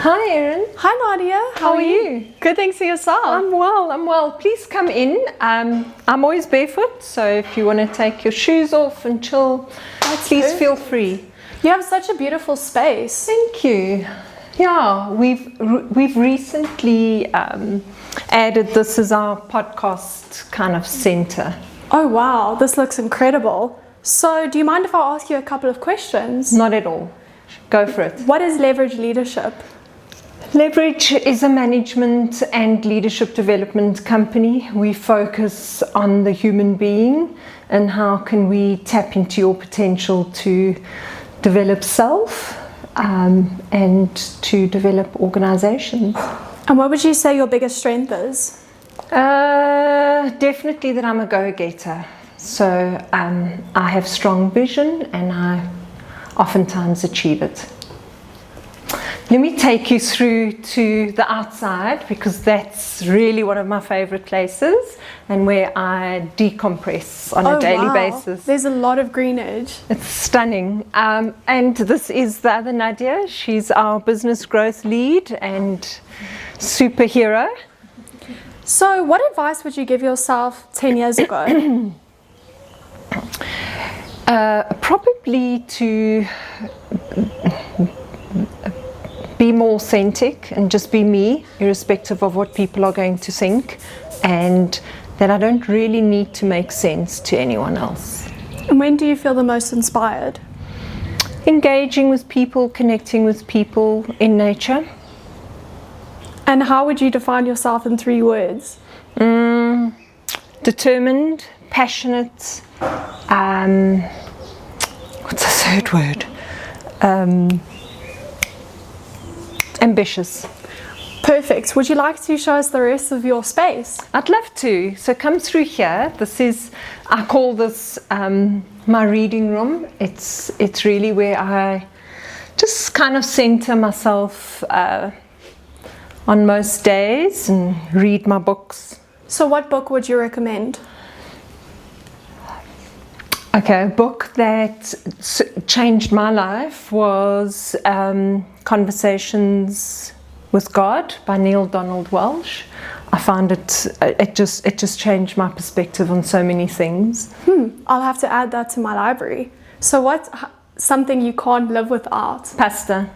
Hi Erin. Hi Nadia, How are you? Good, thanks for yourself. I'm well. Please come in. I'm always barefoot, so if you want to take your shoes off and chill, please feel free. You have such a beautiful space. Thank you. Yeah, we've recently added this as our podcast kind of center. Oh wow, this looks incredible. So do you mind if I ask you a couple of questions? Not at all. Go for it. What is Leverage Leadership? Leverage is a management and leadership development company. We focus on the human being and how can we tap into your potential to develop self and to develop organizations. And what would you say your biggest strength is? Definitely that I'm a go-getter. So I have strong vision and I oftentimes achieve it. Let me take you through to the outside because that's really one of my favorite places and where I decompress on a daily basis. There's a lot of greenage. It's stunning. And this is the other Nadia. She's our business growth lead and superhero. So what advice would you give yourself 10 years ago? Probably to be more authentic and just be me, irrespective of what people are going to think, and that I don't really need to make sense to anyone else. And when do you feel the most inspired? Engaging with people, connecting with people in nature. And how would you define yourself in 3 words? Determined, passionate, what's the third word? Ambitious. Perfect. Would you like to show us the rest of your space? I'd love to. So come through here. I call this my reading room. It's really where I just kind of center myself on most days and read my books. So what book would you recommend? Okay, a book that changed my life was Conversations with God by Neil Donald Welsh. I found it just changed my perspective on so many things. I'll have to add that to my library. So what's something you can't live without? Pasta.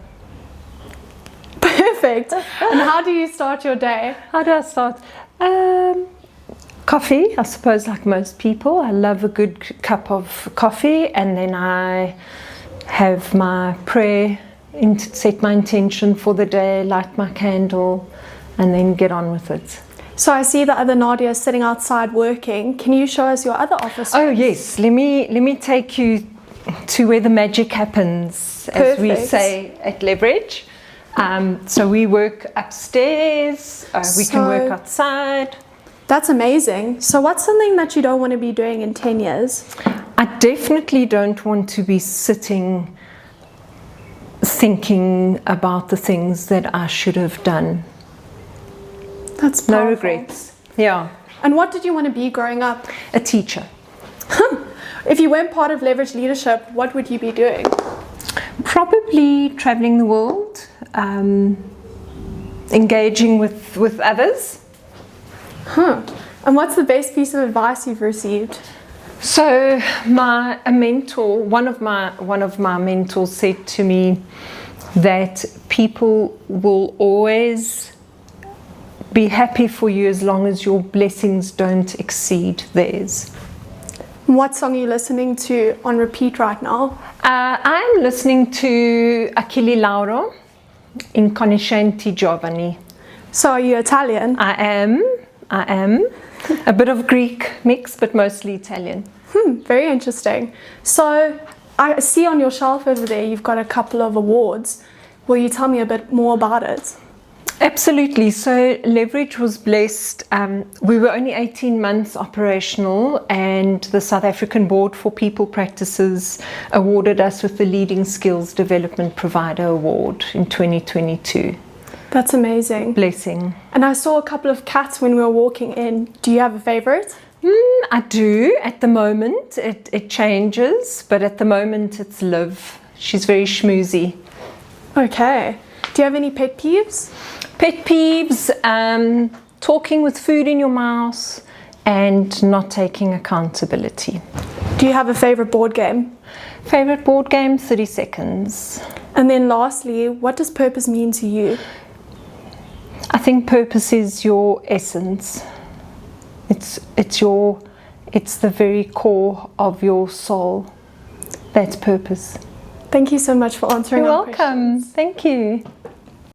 Perfect. And how do you start your day? How do I start? Coffee, I suppose, like most people. I love a good cup of coffee, and then I have my prayer, set my intention for the day, light my candle, and then get on with it. So I see the other Nadia is sitting outside working. Can you show us your other office? Oh yes, let me take you to where the magic happens, as we say at Leverage. So we work upstairs, we can work outside. That's amazing. So what's something that you don't want to be doing in 10 years? I definitely don't want to be sitting thinking about the things that I should have done. That's powerful. No regrets. Yeah. And what did you want to be growing up? A teacher. If you weren't part of Leverage Leadership, what would you be doing? Probably traveling the world, engaging with others. And what's the best piece of advice you've received? So a mentor, one of my mentors said to me that people will always be happy for you as long as your blessings don't exceed theirs. What song are you listening to on repeat right now? I'm listening to Achille Lauro, Inconoscenti Giovani. So are you Italian? I am. A bit of Greek mix, but mostly Italian. Very interesting. So I see on your shelf over there you've got a couple of awards. Will you tell me a bit more about it? Absolutely. So Leverage was blessed. We were only 18 months operational, and the South African Board for People Practices awarded us with the Leading Skills Development Provider Award in 2022. That's amazing. Blessing. And I saw a couple of cats when we were walking in. Do you have a favorite? I do. At the moment, it changes, but at the moment it's Liv. She's very schmoozy. Okay. Do Do you have any pet peeves? Pet peeves, talking with food in your mouth and not taking accountability. Do you have a favorite board game? Favorite board game, 30 seconds. And then lastly, what does purpose mean to you? I think purpose is your essence. It's the very core of your soul. That's purpose. Thank you so much for answering You're our welcome. questions. Thank you.